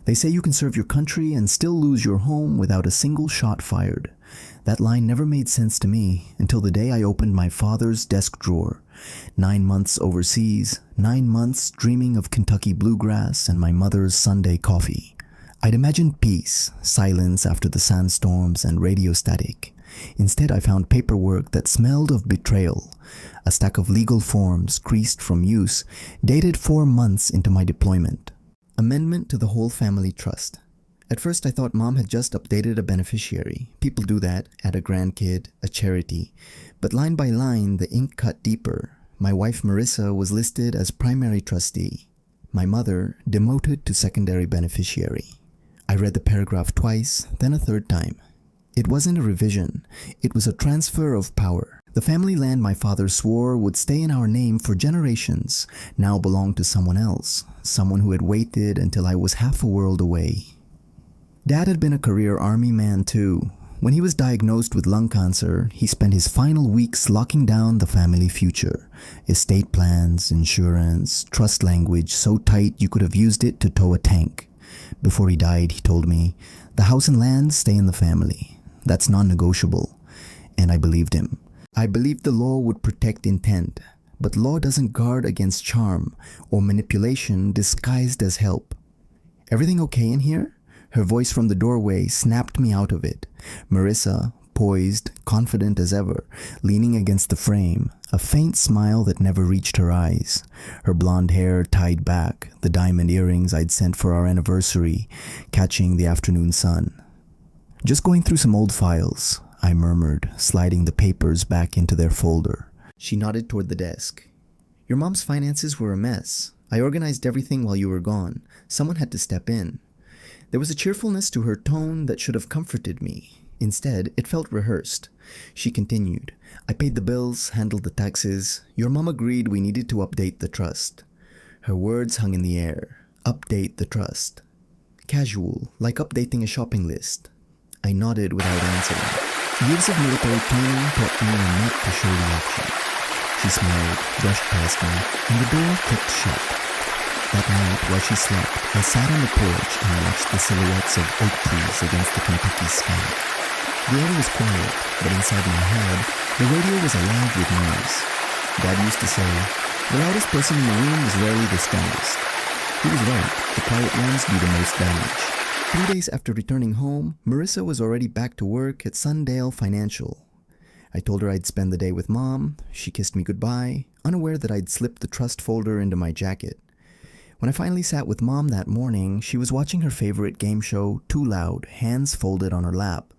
They say you can serve your country and still lose your home without a single shot fired. That line never made sense to me until the day I opened my father's desk drawer. 9 months overseas, 9 months dreaming of Kentucky bluegrass and my mother's Sunday coffee. I'd imagined peace, silence after the sandstorms and radio static. Instead, I found paperwork that smelled of betrayal. A stack of legal forms, creased from use, dated 4 months into my deployment. Amendment to the whole family trust. At first I thought Mom had just updated a beneficiary. People do that, add a grandkid, a charity. But line by line, the ink cut deeper. My wife Marissa was listed as primary trustee. My mother demoted to secondary beneficiary. I read the paragraph twice, then a third time. It wasn't a revision. It was a transfer of power. The family land my father swore would stay in our name for generations now belonged to someone else, someone who had waited until I was half a world away. Dad had been a career army man too. When he was diagnosed with lung cancer, he spent his final weeks locking down the family future. Estate plans, insurance, trust language so tight you could have used it to tow a tank. Before he died, he told me, "The house and land stay in the family. That's non-negotiable." And I believed him. I believed the law would protect intent, but law doesn't guard against charm or manipulation disguised as help. "Everything okay in here?" Her voice from the doorway snapped me out of it. Marissa, poised, confident as ever, leaning against the frame, a faint smile that never reached her eyes. Her blonde hair tied back, the diamond earrings I'd sent for our anniversary, catching the afternoon sun. "Just going through some old files," I murmured, sliding the papers back into their folder. She nodded toward the desk. "Your mom's finances were a mess. I organized everything while you were gone. Someone had to step in." There was a cheerfulness to her tone that should have comforted me. Instead, it felt rehearsed. She continued, "I paid the bills, handled the taxes. Your mom agreed we needed to update the trust." Her words hung in the air. Update the trust. Casual, like updating a shopping list. I nodded without answering. Years of military training taught me not to show reaction. She smiled, brushed past me, and the door clicked shut. That night, while she slept, I sat on the porch and watched the silhouettes of oak trees against the Kentucky sky. The air was quiet, but inside my head, the radio was alive with noise. Dad used to say, "The loudest person in the room is rarely the strongest." He was right. The quiet ones do the most damage. 3 days after returning home, Marissa was already back to work at Sundale Financial. I told her I'd spend the day with Mom. She kissed me goodbye, unaware that I'd slipped the trust folder into my jacket. When I finally sat with Mom that morning, she was watching her favorite game show, Too Loud, hands folded on her lap.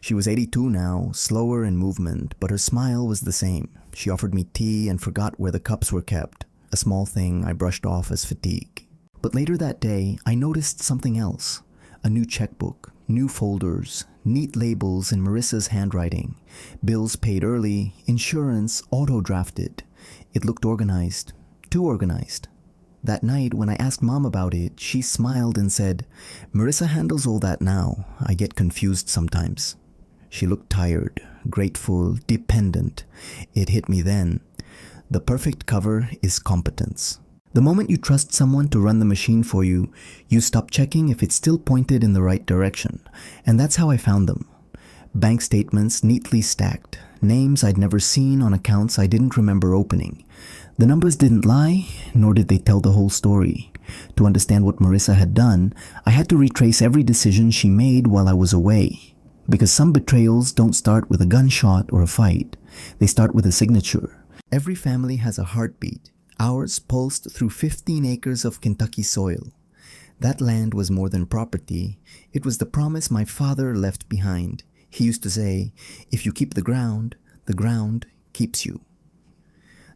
She was 82 now, slower in movement, but her smile was the same. She offered me tea and forgot where the cups were kept, a small thing I brushed off as fatigue. But later that day, I noticed something else. A new checkbook, new folders, neat labels in Marissa's handwriting, bills paid early, insurance auto-drafted. It looked organized, too organized. That night, when I asked Mom about it, she smiled and said, "Marissa handles all that now. I get confused sometimes." She looked tired, grateful, dependent. It hit me then. The perfect cover is competence. The moment you trust someone to run the machine for you, you stop checking if it's still pointed in the right direction. And that's how I found them. Bank statements neatly stacked, names I'd never seen on accounts I didn't remember opening. The numbers didn't lie, nor did they tell the whole story. To understand what Marissa had done, I had to retrace every decision she made while I was away. Because some betrayals don't start with a gunshot or a fight. They start with a signature. Every family has a heartbeat. Ours pulsed through 15 acres of Kentucky soil. That land was more than property. It was the promise my father left behind. He used to say, "If you keep the ground keeps you."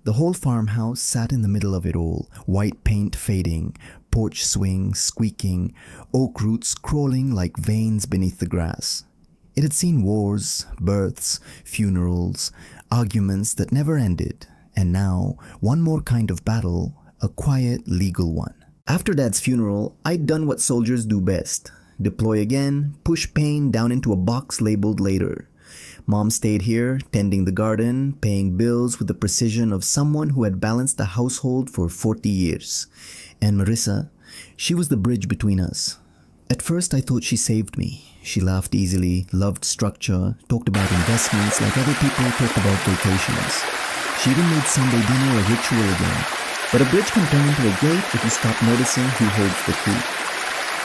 The whole farmhouse sat in the middle of it all, white paint fading, porch swing squeaking, oak roots crawling like veins beneath the grass. It had seen wars, births, funerals, arguments that never ended, and now, one more kind of battle, a quiet, legal one. After Dad's funeral, I'd done what soldiers do best. Deploy again, push pain down into a box labeled later. Mom stayed here, tending the garden, paying bills with the precision of someone who had balanced a household for 40 years. And Marissa, she was the bridge between us. At first I thought she saved me. She laughed easily, loved structure, talked about investments like other people talked about vacations. She even made Sunday dinner a ritual again. But a bridge can turn into a gate if you stop noticing who holds the key.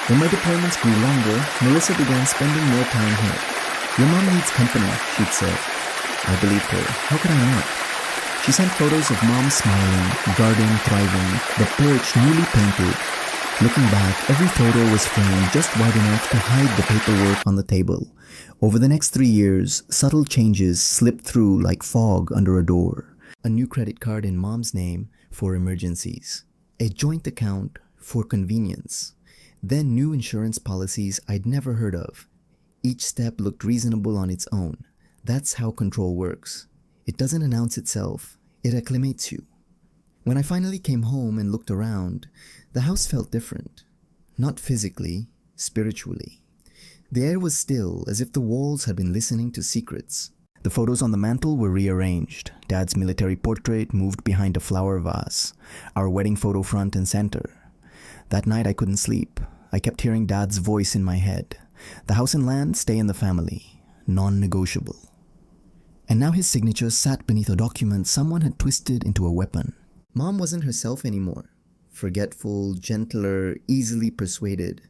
When my deployments grew longer, Marissa began spending more time here. "Your mom needs company," she'd said. I believed her. How could I not? She sent photos of mom smiling, garden thriving, the porch newly painted. Looking back, every photo was framed just wide enough to hide the paperwork on the table. Over the next 3 years, subtle changes slipped through like fog under a door. A new credit card in mom's name for emergencies. A joint account for convenience. Then new insurance policies I'd never heard of. Each step looked reasonable on its own. That's how control works. It doesn't announce itself, it acclimates you. When I finally came home and looked around, the house felt different. Not physically, spiritually. The air was still, as if the walls had been listening to secrets. The photos on the mantle were rearranged. Dad's military portrait moved behind a flower vase. Our wedding photo front and center. That night I couldn't sleep. I kept hearing Dad's voice in my head. The house and land stay in the family. Non-negotiable. And now his signature sat beneath a document someone had twisted into a weapon. Mom wasn't herself anymore. Forgetful, gentler, easily persuaded.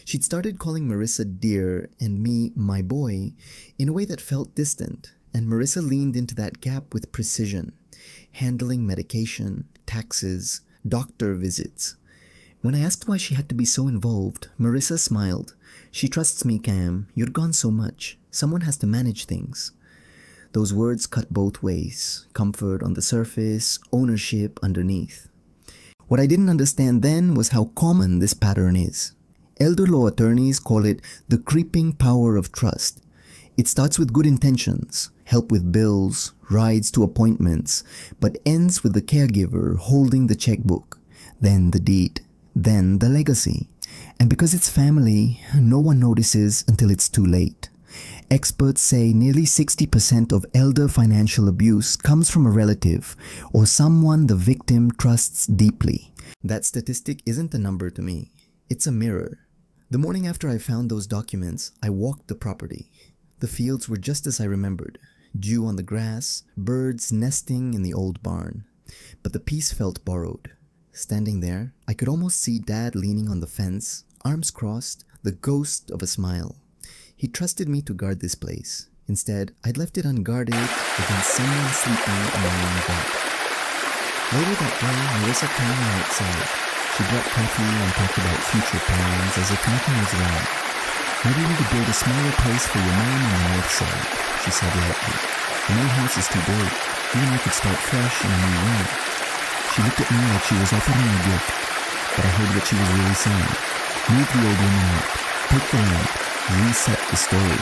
She'd started calling Marissa dear and me my boy in a way that felt distant, and Marissa leaned into that gap with precision, handling medication, taxes, doctor visits. When I asked why she had to be so involved, Marissa smiled. "She trusts me, Cam. You're gone so much. Someone has to manage things." Those words cut both ways. Comfort on the surface, ownership underneath. What I didn't understand then was how common this pattern is. Elder law attorneys call it the creeping power of trust. It starts with good intentions, help with bills, rides to appointments, but ends with the caregiver holding the checkbook, then the deed, then the legacy. And because it's family, no one notices until it's too late. Experts say nearly 60% of elder financial abuse comes from a relative or someone the victim trusts deeply. That statistic isn't a number to me. It's a mirror. The morning after I found those documents, I walked the property. The fields were just as I remembered. Dew on the grass, birds nesting in the old barn. But the peace felt borrowed. Standing there, I could almost see Dad leaning on the fence, arms crossed, the ghost of a smile. He trusted me to guard this place. Instead, I'd left it unguarded against someone sleeping in my own bed. Later that day, Marissa came me outside. She brought coffee and talked about future plans as if nothing was wrong. "Maybe we could build a smaller place for your mom on the north side," she said lightly. "The main house is too big. You and I could start fresh in a new room." She looked at me like she was offering me a gift, but I heard what she was really saying. Move the old woman out. Take the land. Reset the story.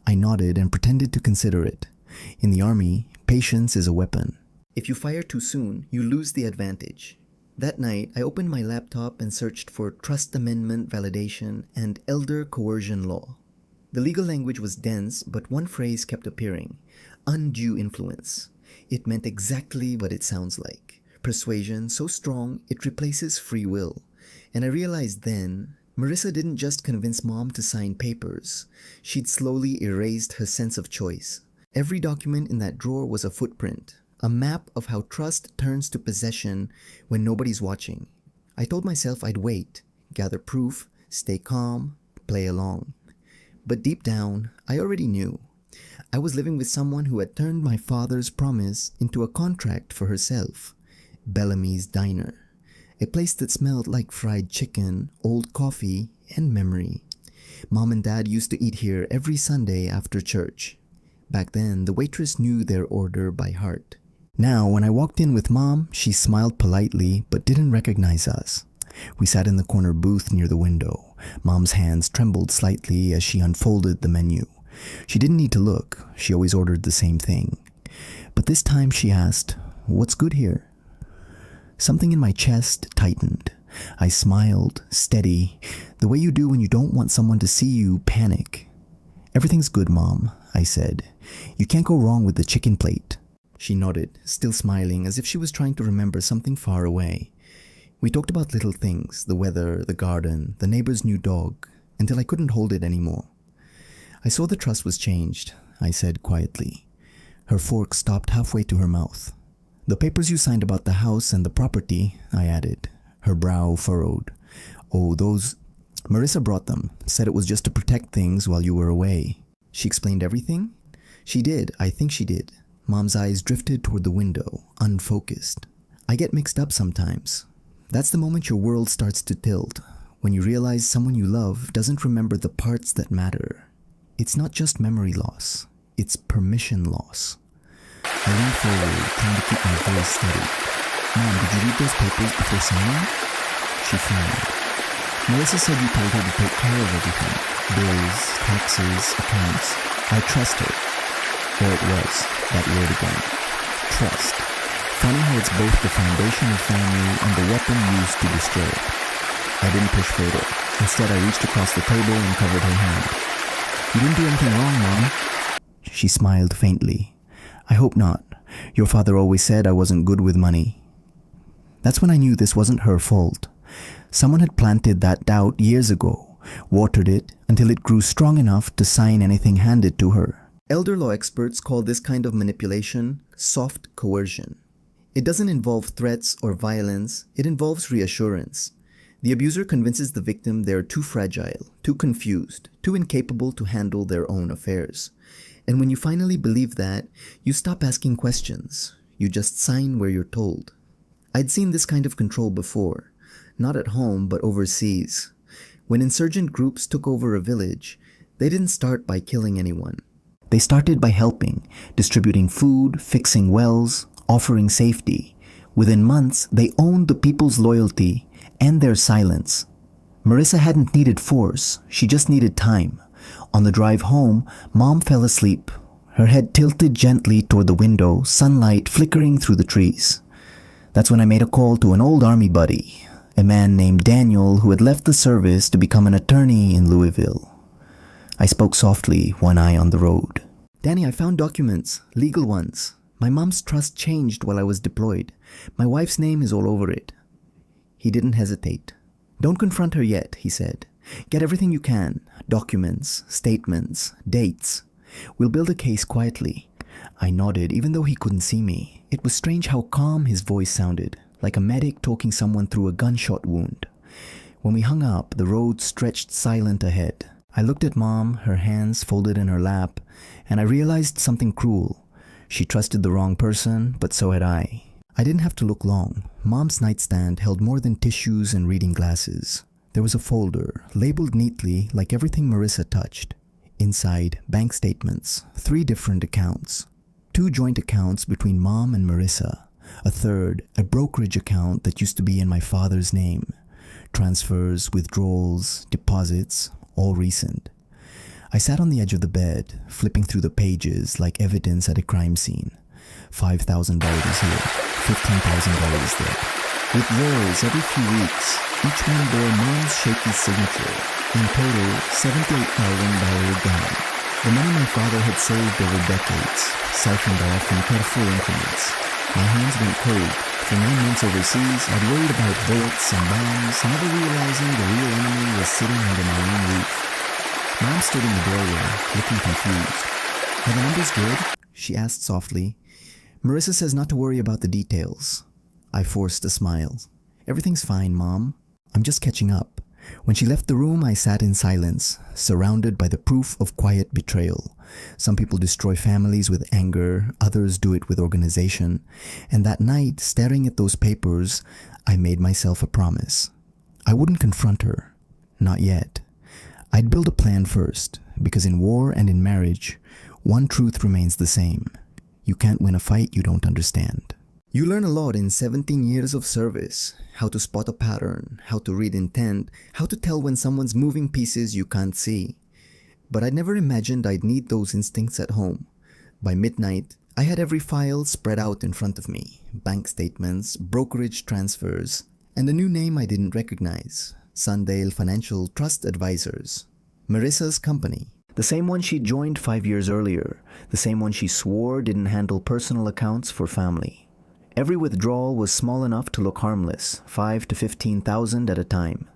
I nodded and pretended to consider it. In the army, patience is a weapon. If you fire too soon, you lose the advantage. That night, I opened my laptop and searched for trust amendment validation and elder coercion law. The legal language was dense, but one phrase kept appearing: undue influence. It meant exactly what it sounds like. Persuasion so strong it replaces free will. And I realized then, Marissa didn't just convince Mom to sign papers. She'd slowly erased her sense of choice. Every document in that drawer was a footprint, a map of how trust turns to possession when nobody's watching. I told myself I'd wait, gather proof, stay calm, play along. But deep down, I already knew. I was living with someone who had turned my father's promise into a contract for herself. Bellamy's Diner. A place that smelled like fried chicken, old coffee, and memory. Mom and Dad used to eat here every Sunday after church. Back then, the waitress knew their order by heart. Now, when I walked in with Mom, she smiled politely but didn't recognize us. We sat in the corner booth near the window. Mom's hands trembled slightly as she unfolded the menu. She didn't need to look. She always ordered the same thing. But this time she asked, "What's good here?" Something in my chest tightened. I smiled, steady, the way you do when you don't want someone to see you panic. "Everything's good, Mom," I said. "You can't go wrong with the chicken plate." She nodded, still smiling, as if she was trying to remember something far away. We talked about little things, the weather, the garden, the neighbor's new dog. until I couldn't hold it anymore. I saw the trust was changed, I said quietly. Her fork stopped halfway to her mouth. The papers you signed about the house and the property, I added. Her brow furrowed. Oh, those... Marissa brought them, said it was just to protect things while you were away. She explained everything? She did, I think she did. Mom's eyes drifted toward the window, unfocused. I get mixed up sometimes. That's the moment your world starts to tilt, when you realize someone you love doesn't remember the parts that matter. It's not just memory loss, it's permission loss. I leaned forward, trying to keep my voice steady. Mom, did you read those papers before signing? She frowned. Melissa said you told her to take care of everything. Bills, taxes, accounts. I trust her. There it was, that word again. Trust. Funny how it's both the foundation of family and the weapon used to destroy it. I didn't push further. Instead, I reached across the table and covered her hand. You didn't do anything wrong, Mom. She smiled faintly. I hope not. Your father always said I wasn't good with money. That's when I knew this wasn't her fault. Someone had planted that doubt years ago, watered it until it grew strong enough to sign anything handed to her. Elder law experts call this kind of manipulation soft coercion. It doesn't involve threats or violence, it involves reassurance. The abuser convinces the victim they are too fragile, too confused, too incapable to handle their own affairs. And when you finally believe that, you stop asking questions. You just sign where you're told. I'd seen this kind of control before, not at home but overseas. When insurgent groups took over a village, they didn't start by killing anyone. They started by helping, distributing food, fixing wells, offering safety. Within months, they owned the people's loyalty and their silence. Marissa hadn't needed force, she just needed time. On the drive home, Mom fell asleep, her head tilted gently toward the window, sunlight flickering through the trees. That's when I made a call to an old army buddy, a man named Daniel who had left the service to become an attorney in Louisville. I spoke softly, one eye on the road. Danny, I found documents, legal ones. My mom's trust changed while I was deployed. My wife's name is all over it. He didn't hesitate. Don't confront her yet, he said. Get everything you can. Documents, statements, dates. We'll build a case quietly. I nodded, even though he couldn't see me. It was strange how calm his voice sounded, like a medic talking someone through a gunshot wound. When we hung up, the road stretched silent ahead. I looked at Mom, her hands folded in her lap, and I realized something cruel. She trusted the wrong person, but so had I. I didn't have to look long. Mom's nightstand held more than tissues and reading glasses. There was a folder, labeled neatly like everything Marissa touched. Inside, bank statements, 3 different accounts. 2 joint accounts between Mom and Marissa. A third, a brokerage account that used to be in my father's name. Transfers, withdrawals, deposits, all recent. I sat on the edge of the bed, flipping through the pages like evidence at a crime scene. $5,000 here, $15,000 there. Withdrawals every few weeks, each one bore Mom's shaky signature. In total, $78,000 down. The money my father had saved over decades, siphoned off in careful increments. My hands went cold. For 9 months overseas, I'd worried about bullets and bombs, never realizing the real enemy was sitting under my own roof. Mom stood in the doorway, looking confused. Are the numbers good? She asked softly. Marissa says not to worry about the details. I forced a smile. Everything's fine, Mom. I'm just catching up. When she left the room, I sat in silence, surrounded by the proof of quiet betrayal. Some people destroy families with anger, others do it with organization. And that night, staring at those papers, I made myself a promise. I wouldn't confront her. Not yet. I'd build a plan first, because in war and in marriage, one truth remains the same. You can't win a fight you don't understand. You learn a lot in 17 years of service. How to spot a pattern, how to read intent, how to tell when someone's moving pieces you can't see. But I'd never imagined I'd need those instincts at home. By midnight, I had every file spread out in front of me. Bank statements, brokerage transfers, and a new name I didn't recognize. Sundale Financial Trust Advisors. Marissa's company. The same one she joined 5 years earlier. The same one she swore didn't handle personal accounts for family. Every withdrawal was small enough to look harmless, 5 to 15,000 at a time.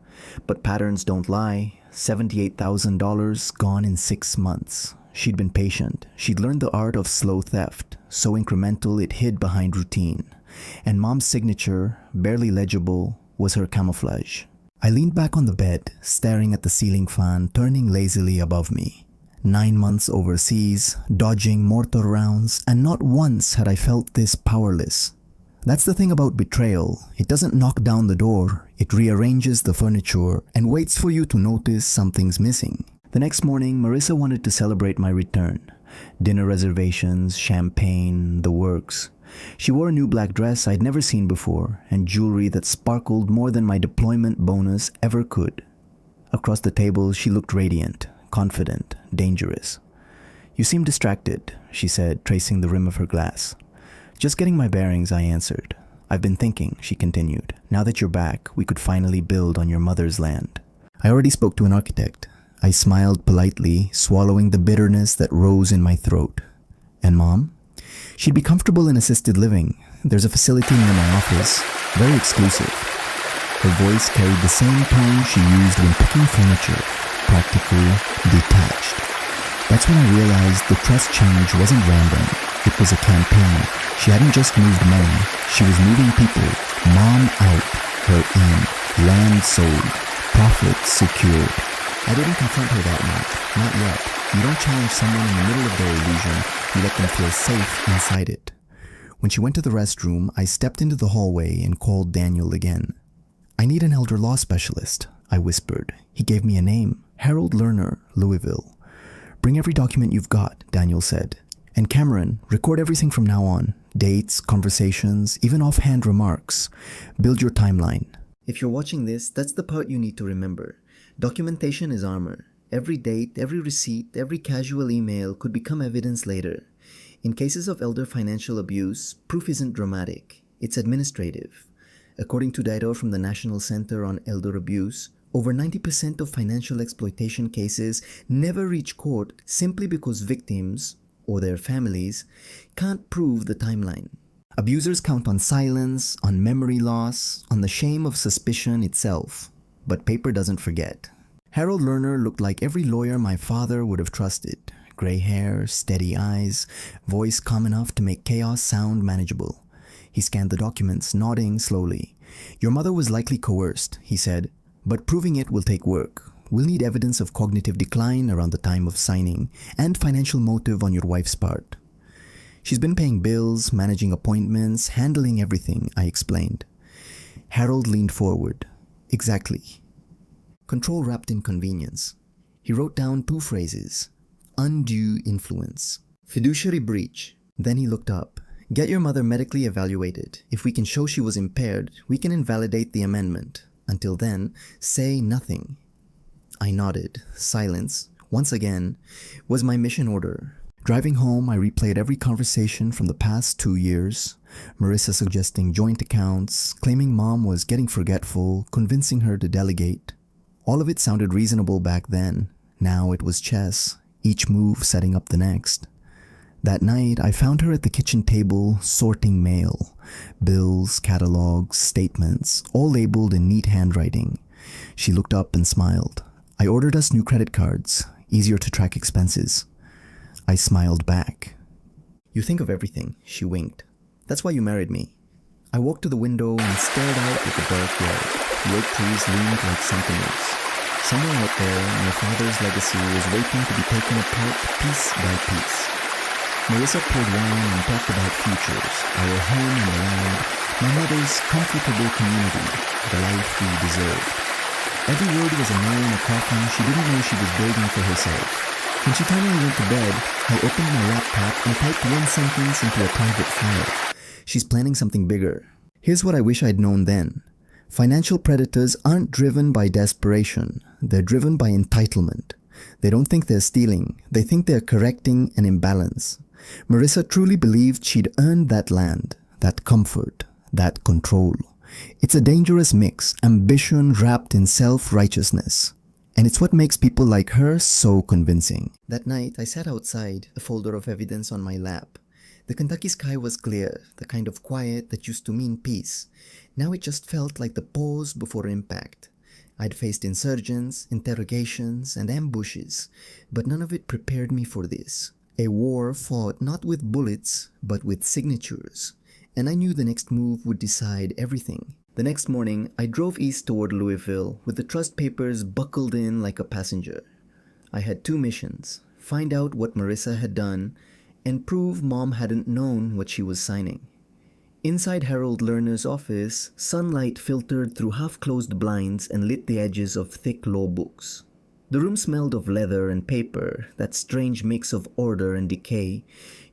But patterns don't lie. $78,000 gone in 6 months. She'd been patient. She'd learned the art of slow theft, so incremental it hid behind routine. And Mom's signature, barely legible, was her camouflage. I leaned back on the bed, staring at the ceiling fan turning lazily above me. 9 months overseas, dodging mortar rounds, and not once had I felt this powerless. That's the thing about betrayal. It doesn't knock down the door, it rearranges the furniture and waits for you to notice something's missing. The next morning, Marissa wanted to celebrate my return. Dinner reservations, champagne, the works. She wore a new black dress I'd never seen before and jewelry that sparkled more than my deployment bonus ever could. Across the table, she looked radiant, confident, dangerous. "You seem distracted," she said, tracing the rim of her glass. "Just getting my bearings," I answered. "I've been thinking," she continued. "Now that you're back, we could finally build on your mother's land." I already spoke to an architect. I smiled politely, swallowing the bitterness that rose in my throat. "And Mom?" "She'd be comfortable in assisted living. There's a facility near my office, very exclusive." Her voice carried the same tone she used when picking furniture, practical, detached. That's when I realized the trust change wasn't random. It was a campaign. She hadn't just moved money, she was moving people. Mom out, her in, land sold, profits secured. I didn't confront her that night, not yet. You don't challenge someone in the middle of their illusion, you let them feel safe inside it. When she went to the restroom, I stepped into the hallway and called Daniel again. "I need an elder law specialist," I whispered. He gave me a name, Harold Lerner, Louisville. "Bring every document you've got," Daniel said. "And Cameron, record everything from now on. Dates, conversations, even offhand remarks. Build your timeline." If you're watching this, that's the part you need to remember. Documentation is armor. Every date, every receipt, every casual email could become evidence later. In cases of elder financial abuse, proof isn't dramatic. It's administrative. According to data from the National Center on Elder Abuse, over 90% of financial exploitation cases never reach court simply because victims, or their families, can't prove the timeline. Abusers count on silence, on memory loss, on the shame of suspicion itself. But paper doesn't forget. Harold Lerner looked like every lawyer my father would have trusted. Gray hair, steady eyes, voice calm enough to make chaos sound manageable. He scanned the documents, nodding slowly. "Your mother was likely coerced," he said, "but proving it will take work. We'll need evidence of cognitive decline around the time of signing, and financial motive on your wife's part." "She's been paying bills, managing appointments, handling everything," I explained. Harold leaned forward. "Exactly." Control wrapped in convenience. He wrote down 2 phrases. Undue influence. Fiduciary breach. Then he looked up. "Get your mother medically evaluated. If we can show she was impaired, we can invalidate the amendment. Until then, say nothing." I nodded. Silence, once again, was my mission order. Driving home, I replayed every conversation from the past 2 years. Marissa suggesting joint accounts, claiming Mom was getting forgetful, convincing her to delegate. All of it sounded reasonable back then. Now it was chess, each move setting up the next. That night, I found her at the kitchen table, sorting mail. Bills, catalogs, statements, all labeled in neat handwriting. She looked up and smiled. "I ordered us new credit cards, easier to track expenses." I smiled back. "You think of everything," she winked. "That's why you married me." I walked to the window and stared out at the dark yard. The oak trees loomed like sentinels. Somewhere out there, my father's legacy was waiting to be taken apart piece by piece. Marissa poured wine and talked about futures, our home and the land, my mother's comfortable community, the life we deserved. Every word was a nail in a coffin she didn't know she was building for herself. When she finally went to bed, I opened my laptop and typed one sentence into a private file. She's planning something bigger. Here's what I wish I'd known then. Financial predators aren't driven by desperation. They're driven by entitlement. They don't think they're stealing. They think they're correcting an imbalance. Marissa truly believed she'd earned that land, that comfort, that control. It's a dangerous mix, ambition wrapped in self-righteousness. And it's what makes people like her so convincing. That night, I sat outside, a folder of evidence on my lap. The Kentucky sky was clear, the kind of quiet that used to mean peace. Now it just felt like the pause before impact. I'd faced insurgents, interrogations, and ambushes, but none of it prepared me for this. A war fought not with bullets, but with signatures, and I knew the next move would decide everything. The next morning, I drove east toward Louisville with the trust papers buckled in like a passenger. I had two missions: find out what Marissa had done, and prove Mom hadn't known what she was signing. Inside Harold Lerner's office, sunlight filtered through half-closed blinds and lit the edges of thick law books. The room smelled of leather and paper, that strange mix of order and decay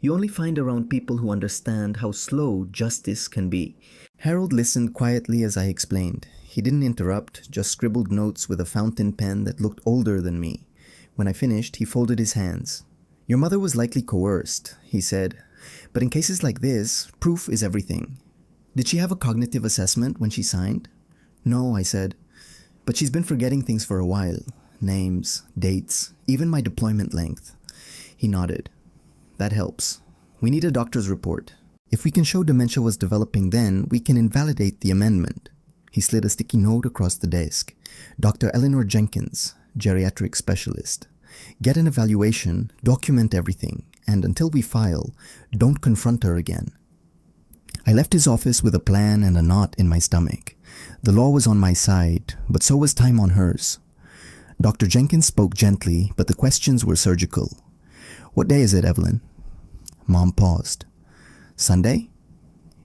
you only find around people who understand how slow justice can be. Harold listened quietly as I explained. He didn't interrupt, just scribbled notes with a fountain pen that looked older than me. When I finished, he folded his hands. "Your mother was likely coerced," he said. "But in cases like this, proof is everything." "Did she have a cognitive assessment when she signed?" "No," I said. "But she's been forgetting things for a while. Names, dates, even my deployment length." He nodded. "That helps. We need a doctor's report. If we can show dementia was developing then, we can invalidate the amendment." He slid a sticky note across the desk. "Dr. Eleanor Jenkins, geriatric specialist. Get an evaluation, document everything, and until we file, don't confront her again." I left his office with a plan and a knot in my stomach. The law was on my side, but so was time on hers. Dr. Jenkins spoke gently, but the questions were surgical. "What day is it, Evelyn?" Mom paused. "Sunday?"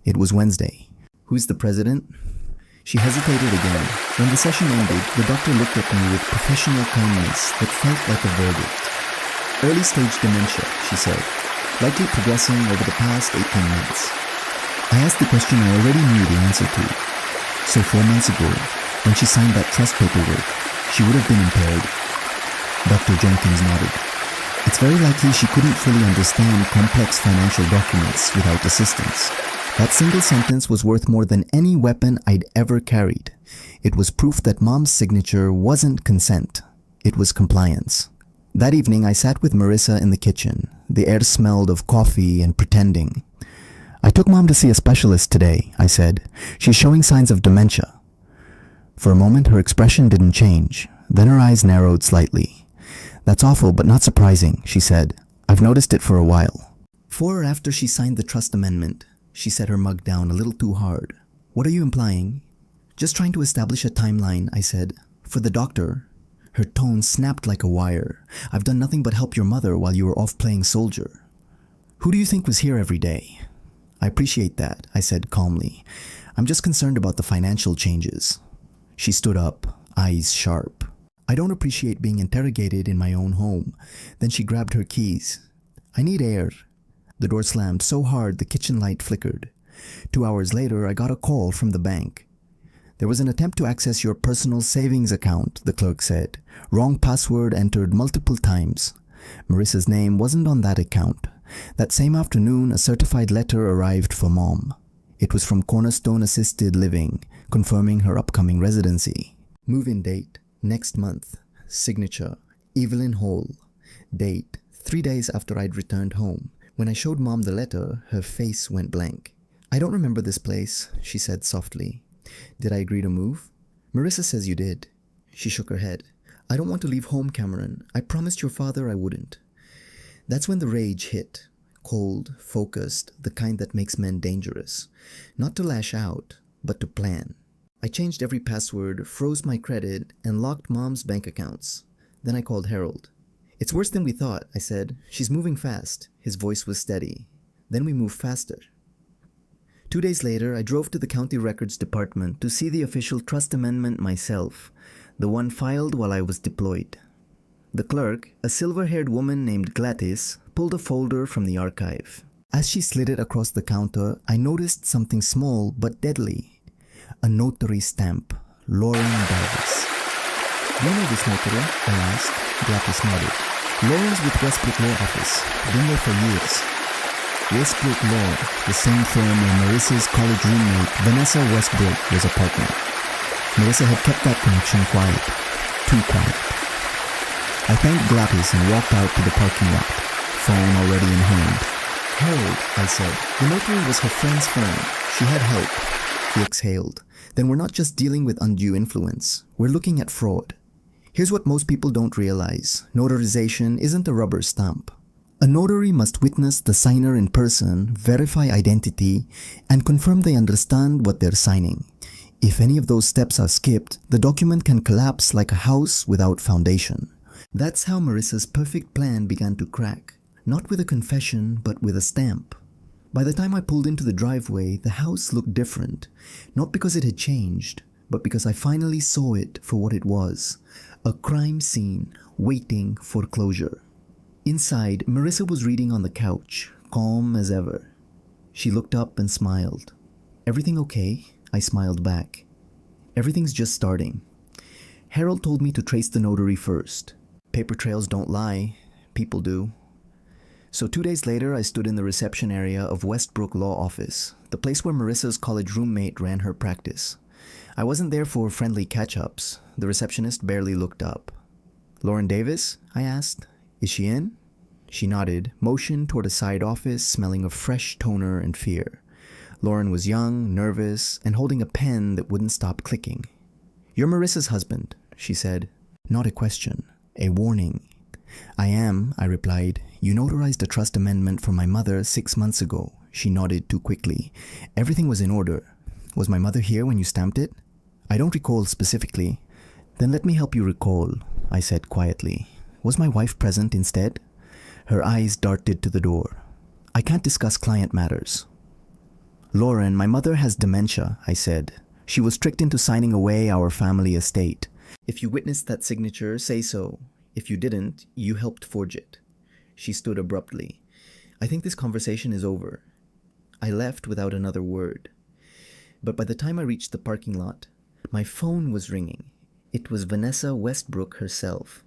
It was Wednesday. "Who's the president?" She hesitated again. When the session ended, the doctor looked at me with professional kindness that felt like a verdict. "Early stage dementia," she said, "likely progressing over the past 18 months. I asked the question I already knew the answer to. So 4 months ago, when she signed that trust paperwork, she would have been impaired. Dr. Jenkins nodded. "It's very likely she couldn't fully understand complex financial documents without assistance. That single sentence was worth more than any weapon I'd ever carried. It was proof that Mom's signature wasn't consent. It was compliance." That evening, I sat with Marissa in the kitchen. The air smelled of coffee and pretending. "I took Mom to see a specialist today," I said. "She's showing signs of dementia." For a moment, her expression didn't change. Then her eyes narrowed slightly. "That's awful, but not surprising," she said. "I've noticed it for a while." "For or after she signed the trust amendment?" She set her mug down a little too hard. "What are you implying?" "Just trying to establish a timeline," I said. "For the doctor." Her tone snapped like a wire. "I've done nothing but help your mother while you were off playing soldier. Who do you think was here every day?" "I appreciate that," I said calmly. "I'm just concerned about the financial changes." She stood up, eyes sharp. "I don't appreciate being interrogated in my own home." Then she grabbed her keys. "I need air." The door slammed so hard the kitchen light flickered. 2 hours later, I got a call from the bank. "There was an attempt to access your personal savings account," the clerk said. "Wrong password entered multiple times." Marissa's name wasn't on that account. That same afternoon, a certified letter arrived for Mom. It was from Cornerstone Assisted Living, confirming her upcoming residency. Move-in date, next month. Signature, Evelyn Hall. Date, 3 days after I'd returned home. When I showed Mom the letter, her face went blank. "I don't remember this place," she said softly. "Did I agree to move?" "Marissa says you did." She shook her head. "I don't want to leave home, Cameron. I promised your father I wouldn't." That's when the rage hit. Cold, focused, the kind that makes men dangerous. Not to lash out, but to plan. I changed every password, froze my credit, and locked Mom's bank accounts. Then I called Harold. "It's worse than we thought," I said. "She's moving fast." His voice was steady. "Then we move faster." 2 days later, I drove to the county records department to see the official trust amendment myself, the one filed while I was deployed. The clerk, a silver-haired woman named Gladys, pulled a folder from the archive. As she slid it across the counter, I noticed something small but deadly. A notary stamp, Lauren Davis. "Do you know this notary?" I asked. Gladys nodded. "Lauren's with Westbrook Law Office. Been there for years." Westbrook Law, the same firm where Marissa's college roommate, Vanessa Westbrook, was a partner. Marissa had kept that connection quiet. Too quiet. I thanked Gladys and walked out to the parking lot, phone already in hand. "Harold," I said. "The notary was her friend's friend. She had help." He exhaled. then we're not just dealing with undue influence, we're looking at fraud. Here's what most people don't realize. Notarization isn't a rubber stamp. A notary must witness the signer in person, verify identity, and confirm they understand what they're signing. If any of those steps are skipped, the document can collapse like a house without foundation. That's how Marissa's perfect plan began to crack. Not with a confession, but with a stamp. By the time I pulled into the driveway, the house looked different. Not because it had changed, but because I finally saw it for what it was. A crime scene waiting for closure. Inside, Marissa was reading on the couch, calm as ever. She looked up and smiled. "Everything okay?" I smiled back. "Everything's just starting. Harold told me to trace the notary first. Paper trails don't lie, people do." So 2 days later, I stood in the reception area of Westbrook Law Office, the place where Marissa's college roommate ran her practice. I wasn't there for friendly catch-ups. The receptionist barely looked up. "Lauren Davis?" I asked. "Is she in?" She nodded, motioned toward a side office smelling of fresh toner and fear. Lauren was young, nervous, and holding a pen that wouldn't stop clicking. "You're Marissa's husband," she said. Not a question, a warning. "I am," I replied. "You notarized a trust amendment for my mother 6 months ago." She nodded too quickly. "Everything was in order. Was my mother here when you stamped it?" "I don't recall specifically." "Then let me help you recall," I said quietly. "Was my wife present instead?" Her eyes darted to the door. "I can't discuss client matters." "Lauren, my mother has dementia," I said. "She was tricked into signing away our family estate. If you witnessed that signature, say so. If you didn't, you helped forge it." She stood abruptly. "I think this conversation is over." I left without another word. But by the time I reached the parking lot, my phone was ringing. It was Vanessa Westbrook herself.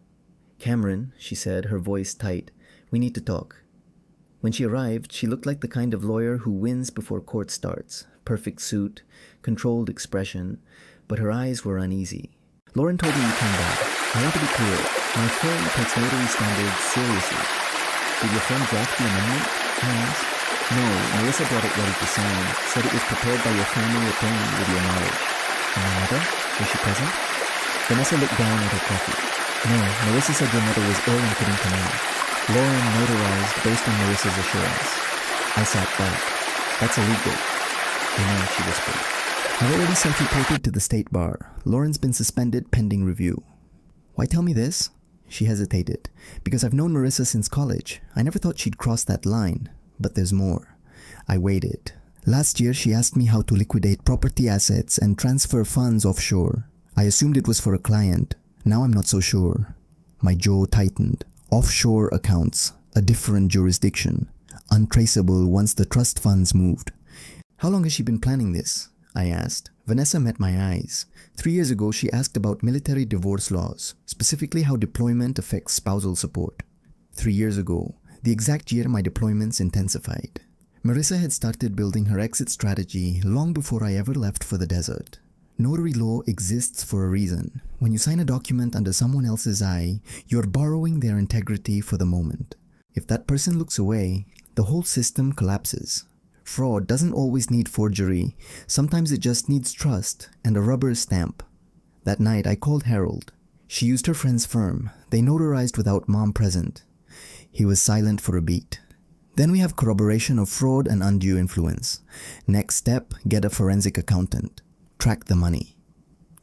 "Cameron," she said, her voice tight, "we need to talk." When she arrived, she looked like the kind of lawyer who wins before court starts. Perfect suit, controlled expression, but her eyes were uneasy. "Lauren told me you came back. I want to be clear. My firm takes notary standards seriously." "Did your firm draft the amendment?" I asked. "No, Marissa brought it ready to sign, said it was prepared by your family attorney with your knowledge." "And my mother? Was she present?" Vanessa looked down at her coffee. "No, Marissa said your mother was ill and couldn't come in. Lauren notarized based on Marissa's assurance." I sat back. "That's illegal." "I know," she whispered. "I've already self-reported to the state bar. Lauren's been suspended pending review." "Why tell me this?" She hesitated. "Because I've known Marissa since college. I never thought she'd cross that line. But there's more." I waited. "Last year, she asked me how to liquidate property assets and transfer funds offshore. I assumed it was for a client. Now I'm not so sure." My jaw tightened. Offshore accounts, a different jurisdiction, untraceable once the trust funds moved. "How long has she been planning this?" I asked. Vanessa met my eyes. 3 years ago, she asked about military divorce laws, specifically how deployment affects spousal support. 3 years ago, the exact year my deployments intensified. Marissa had started building her exit strategy long before I ever left for the desert. Notary law exists for a reason. When you sign a document under someone else's eye, you're borrowing their integrity for the moment. If that person looks away, the whole system collapses. Fraud doesn't always need forgery. Sometimes it just needs trust and a rubber stamp. That night, I called Harold. She used her friend's firm. They notarized without Mom present. He was silent for a beat. Then we have corroboration of fraud and undue influence. Next step, get a forensic accountant. Track the money.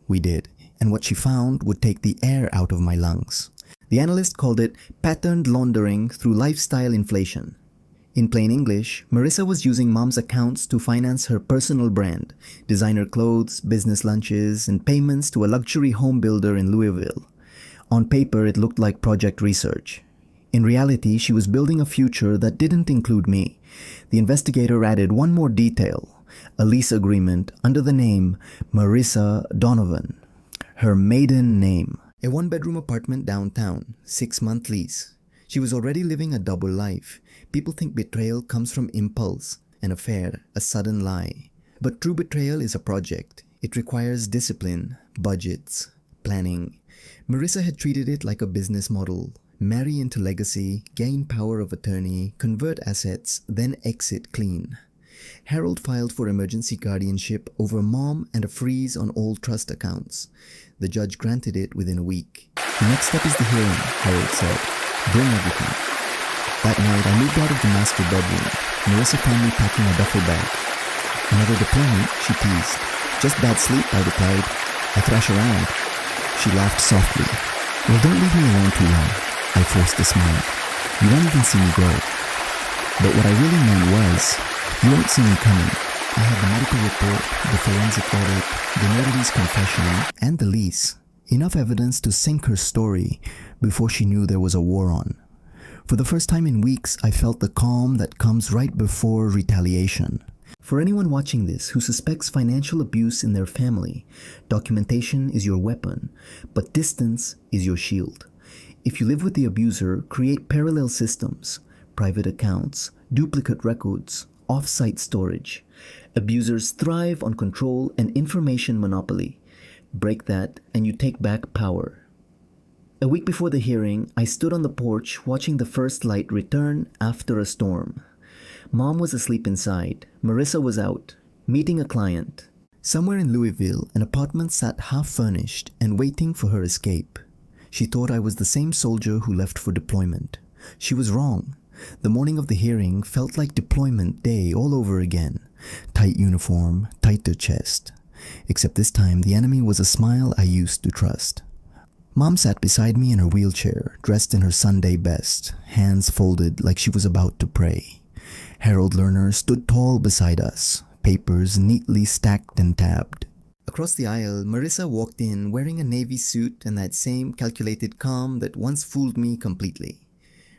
We did, and what she found would take the air out of my lungs. The analyst called it patterned laundering through lifestyle inflation. In plain English, Marissa was using Mom's accounts to finance her personal brand, designer clothes, business lunches, and payments to a luxury home builder in Louisville. On paper, it looked like project research. In reality, she was building a future that didn't include me. The investigator added one more detail. A lease agreement under the name Marissa Donovan, her maiden name. A 1-bedroom apartment downtown, 6-month lease. She was already living a double life. People think betrayal comes from impulse, an affair, a sudden lie. But true betrayal is a project. It requires discipline, budgets, planning. Marissa had treated it like a business model. Marry into legacy, gain power of attorney, convert assets, then exit clean. Harold filed for emergency guardianship over Mom and a freeze on all trust accounts. The judge granted it within a week. "The next step is the hearing," Harold said. "Bring everything." That night, I moved out of the master bedroom. Marissa found me packing a duffel bag. "Another deployment?" she teased. "Just bad sleep," I replied. "I thrash around." She laughed softly. "Well, don't leave me alone too long." I forced a smile. "You won't even see me grow." But what I really meant was, you won't see me coming. I had the medical report, the forensic audit, the notary's confession, and the lease. Enough evidence to sink her story before she knew there was a war on. For the first time in weeks, I felt the calm that comes right before retaliation. For anyone watching this who suspects financial abuse in their family, documentation is your weapon, but distance is your shield. If you live with the abuser, create parallel systems, private accounts, duplicate records, off-site storage. Abusers thrive on control and information monopoly. Break that and you take back power. A week before the hearing, I stood on the porch watching the first light return after a storm. Mom was asleep inside. Marissa was out, meeting a client. Somewhere in Louisville, an apartment sat half-furnished and waiting for her escape. She thought I was the same soldier who left for deployment. She was wrong. The morning of the hearing felt like deployment day all over again. Tight uniform, tighter chest. Except this time, the enemy was a smile I used to trust. Mom sat beside me in her wheelchair, dressed in her Sunday best, hands folded like she was about to pray. Harold Lerner stood tall beside us, papers neatly stacked and tabbed. Across the aisle, Marissa walked in wearing a navy suit and that same calculated calm that once fooled me completely.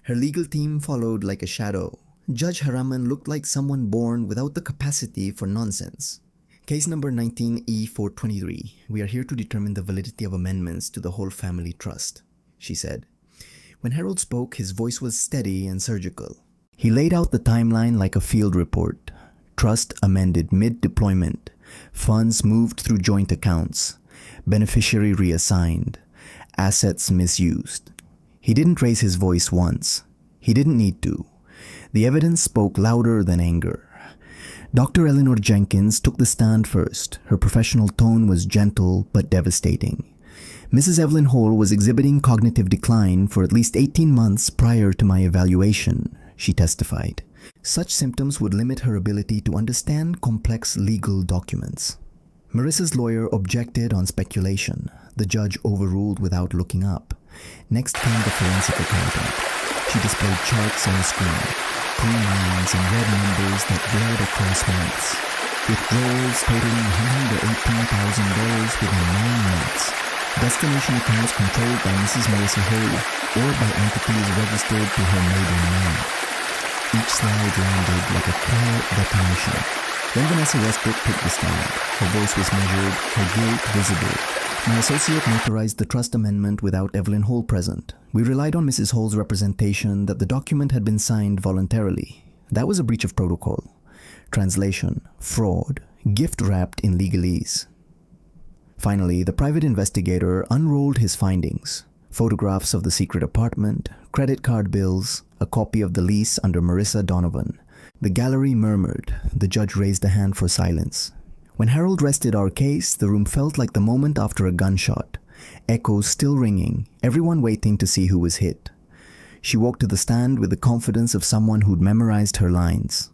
Her legal team followed like a shadow. Judge Haraman looked like someone born without the capacity for nonsense. Case number 19E423. We are here to determine the validity of amendments to the whole family trust, she said. When Harold spoke, his voice was steady and surgical. He laid out the timeline like a field report. Trust amended mid-deployment. Funds moved through joint accounts. Beneficiary reassigned. Assets misused. He didn't raise his voice once. He didn't need to. The evidence spoke louder than anger. Dr. Eleanor Jenkins took the stand first. Her professional tone was gentle but devastating. Mrs. Evelyn Hall was exhibiting cognitive decline for at least 18 months prior to my evaluation, she testified. Such symptoms would limit her ability to understand complex legal documents. Marissa's lawyer objected on speculation. The judge overruled without looking up. Next came the forensic accountant. She displayed charts on the screen, clean lines and red numbers that blurred across months. Withdrawals totaling $118,000 within 9 months. Destination accounts controlled by Mrs. Marissa Hall or by entities registered to her maiden name. Each slide landed like a quiet detonation. Then Vanessa Westbrook took the stand. Her voice was measured, her guilt visible. My associate notarized the trust amendment without Evelyn Hall present. We relied on Mrs. Hall's representation that the document had been signed voluntarily. That was a breach of protocol. Translation, fraud, gift wrapped in legalese. Finally, the private investigator unrolled his findings. Photographs of the secret apartment, credit card bills, a copy of the lease under Marissa Donovan. The gallery murmured. The judge raised a hand for silence. When Harold rested our case, the room felt like the moment after a gunshot. Echoes still ringing, everyone waiting to see who was hit. She walked to the stand with the confidence of someone who'd memorized her lines.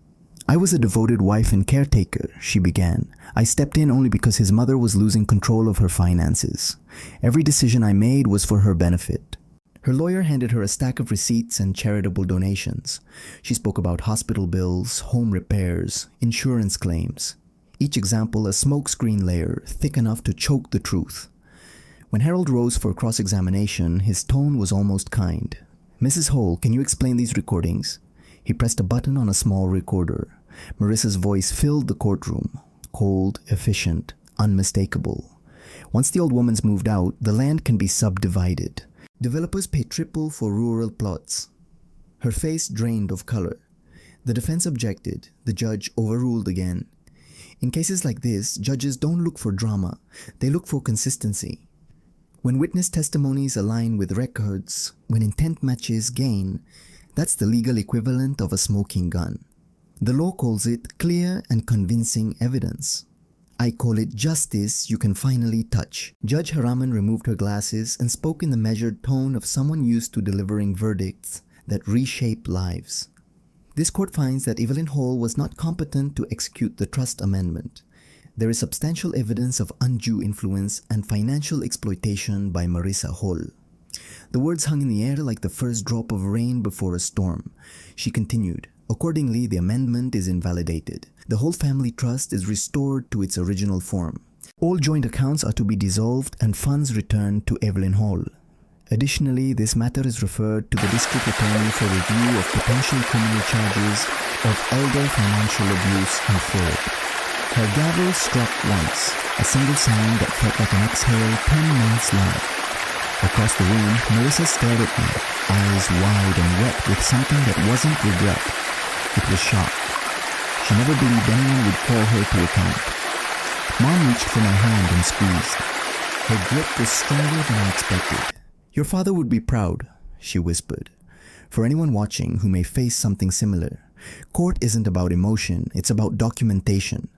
"I was a devoted wife and caretaker," she began. "I stepped in only because his mother was losing control of her finances. Every decision I made was for her benefit." Her lawyer handed her a stack of receipts and charitable donations. She spoke about hospital bills, home repairs, insurance claims. Each example a smokescreen layer thick enough to choke the truth. When Harold rose for cross-examination, his tone was almost kind. "Mrs. Hall, can you explain these recordings?" He pressed a button on a small recorder. Marissa's voice filled the courtroom. Cold, efficient, unmistakable. Once the old woman's moved out, the land can be subdivided. Developers pay triple for rural plots. Her face drained of color. The defense objected. The judge overruled again. In cases like this, judges don't look for drama. They look for consistency. When witness testimonies align with records, when intent matches gain, that's the legal equivalent of a smoking gun. The law calls it clear and convincing evidence. I call it justice you can finally touch. Judge Haraman removed her glasses and spoke in the measured tone of someone used to delivering verdicts that reshape lives. This court finds that Evelyn Hall was not competent to execute the trust amendment. There is substantial evidence of undue influence and financial exploitation by Marissa Hall. The words hung in the air like the first drop of rain before a storm. She continued, accordingly, the amendment is invalidated. The whole family trust is restored to its original form. All joint accounts are to be dissolved and funds returned to Evelyn Hall. Additionally, this matter is referred to the district attorney for review of potential criminal charges of elder financial abuse and fraud. Her gavel struck once, a single sound that felt like an exhale 10 months long. Across the room, Marissa stared at me, eyes wide and wet with something that wasn't regret. It was shock. She never believed anyone would call her to account. Mom reached for my hand and squeezed. Her grip was stronger than I expected. Your father would be proud, she whispered. For anyone watching who may face something similar, court isn't about emotion, it's about documentation.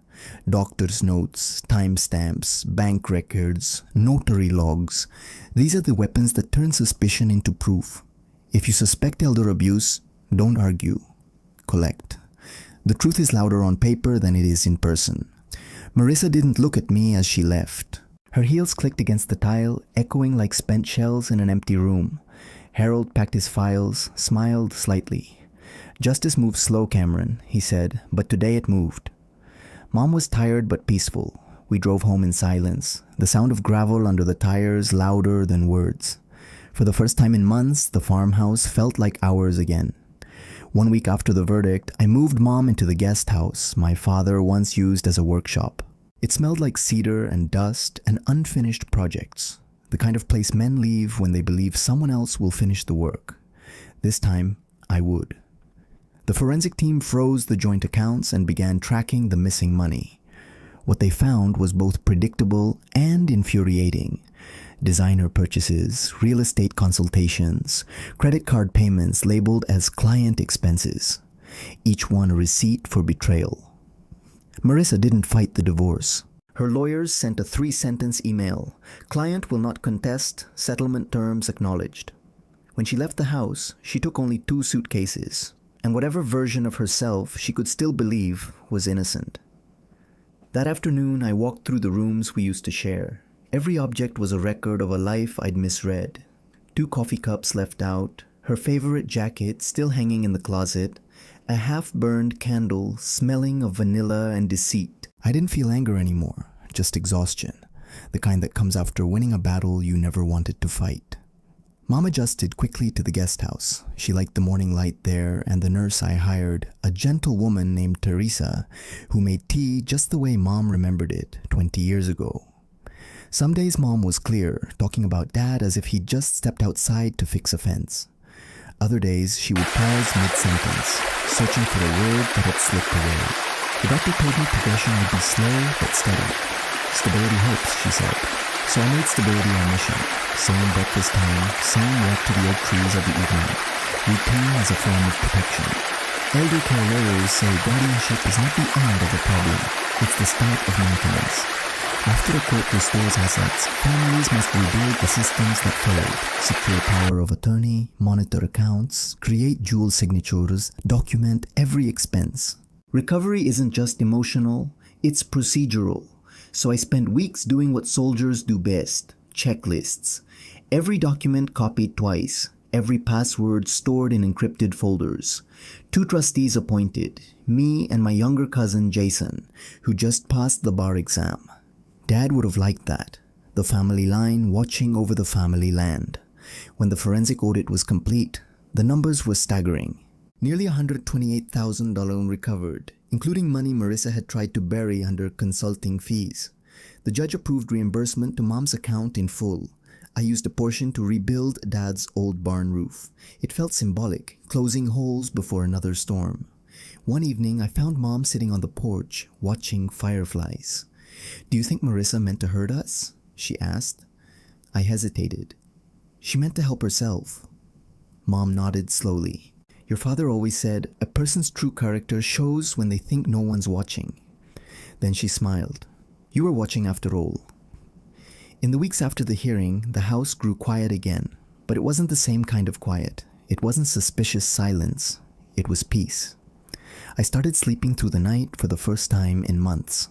Doctor's notes, timestamps, bank records, notary logs. These are the weapons that turn suspicion into proof. If you suspect elder abuse, don't argue. Collect. The truth is louder on paper than it is in person. Marissa didn't look at me as she left. Her heels clicked against the tile, echoing like spent shells in an empty room. Harold packed his files, smiled slightly. Justice moves slow, Cameron, he said, but today it moved. Mom was tired but peaceful. We drove home in silence, the sound of gravel under the tires louder than words. For the first time in months, the farmhouse felt like ours again. 1 week after the verdict, I moved Mom into the guest house my father once used as a workshop. It smelled like cedar and dust and unfinished projects, the kind of place men leave when they believe someone else will finish the work. This time, I would. The forensic team froze the joint accounts and began tracking the missing money. What they found was both predictable and infuriating. Designer purchases, real estate consultations, credit card payments labeled as client expenses. Each one a receipt for betrayal. Marissa didn't fight the divorce. Her lawyers sent a 3-sentence email. Client will not contest, settlement terms acknowledged. When she left the house, she took only 2 suitcases, and whatever version of herself she could still believe was innocent. That afternoon, I walked through the rooms we used to share. Every object was a record of a life I'd misread. 2 coffee cups left out, her favorite jacket still hanging in the closet, a half-burned candle smelling of vanilla and deceit. I didn't feel anger anymore, just exhaustion, the kind that comes after winning a battle you never wanted to fight. Mom adjusted quickly to the guest house. She liked the morning light there and the nurse I hired, a gentle woman named Teresa, who made tea just the way Mom remembered it 20 years ago. Some days Mom was clear, talking about Dad as if he'd just stepped outside to fix a fence. Other days she would pause mid-sentence, searching for a word that had slipped away. The doctor told me progression would be slow but steady. Stability helps, she said. So I made stability our mission. Same breakfast time, same walk to the oak trees of the evening. Routine as a form of protection. Elder care lawyers say guardianship is not the end of a problem. It's the start of maintenance. After a court restores assets, families must rebuild the systems that followed. Secure power of attorney, monitor accounts, create dual signatures, document every expense. Recovery isn't just emotional, it's procedural. So I spent weeks doing what soldiers do best, checklists. Every document copied twice, every password stored in encrypted folders. 2 trustees appointed, me and my younger cousin Jason, who just passed the bar exam. Dad would have liked that, the family line watching over the family land. When the forensic audit was complete, the numbers were staggering. Nearly $128,000 recovered, including money Marissa had tried to bury under consulting fees. The judge approved reimbursement to Mom's account in full. I used a portion to rebuild Dad's old barn roof. It felt symbolic, closing holes before another storm. One evening, I found Mom sitting on the porch, watching fireflies. "Do you think Marissa meant to hurt us?" she asked. I hesitated. She meant to help herself. Mom nodded slowly. Your father always said, a person's true character shows when they think no one's watching. Then she smiled. You were watching after all. In the weeks after the hearing, the house grew quiet again. But it wasn't the same kind of quiet. It wasn't suspicious silence. It was peace. I started sleeping through the night for the first time in months.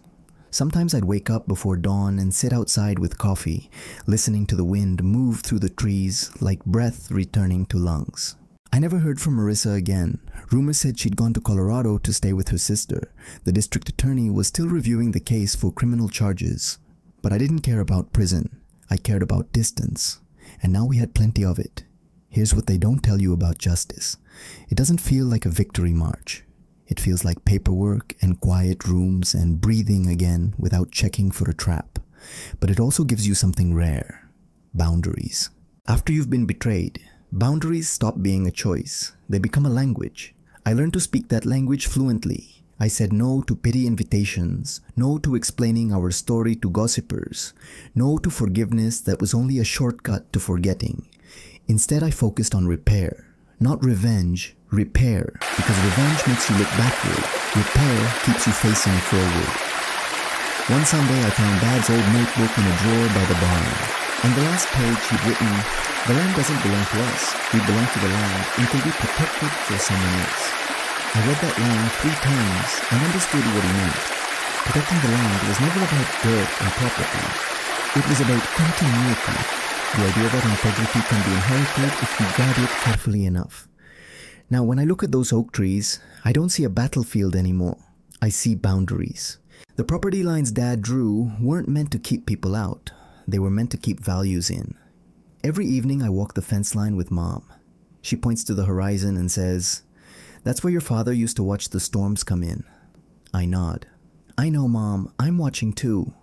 Sometimes I'd wake up before dawn and sit outside with coffee, listening to the wind move through the trees like breath returning to lungs. I never heard from Marissa again. Rumors said she'd gone to Colorado to stay with her sister. The district attorney was still reviewing the case for criminal charges. But I didn't care about prison. I cared about distance. And now we had plenty of it. Here's what they don't tell you about justice. It doesn't feel like a victory march. It feels like paperwork and quiet rooms and breathing again without checking for a trap. But it also gives you something rare. Boundaries. After you've been betrayed, boundaries stop being a choice. They become a language. I learned to speak that language fluently. I said no to pity invitations, no to explaining our story to gossipers, no to forgiveness that was only a shortcut to forgetting. Instead, I focused on repair. Not revenge, repair, because revenge makes you look backward. Repair keeps you facing forward. One Sunday I found Dad's old notebook in a drawer by the barn. On the last page he'd written, "The land doesn't belong to us. We belong to the land and can be protected for someone else." I read that line 3 times and understood what he meant. Protecting the land was never about dirt and property. It was about continuity. The idea that integrity can be inherited if you guard it carefully enough. Now, when I look at those oak trees, I don't see a battlefield anymore. I see boundaries. The property lines Dad drew weren't meant to keep people out. They were meant to keep values in. Every evening I walk the fence line with Mom. She points to the horizon and says, "That's where your father used to watch the storms come in." I nod. "I know, Mom. I'm watching too.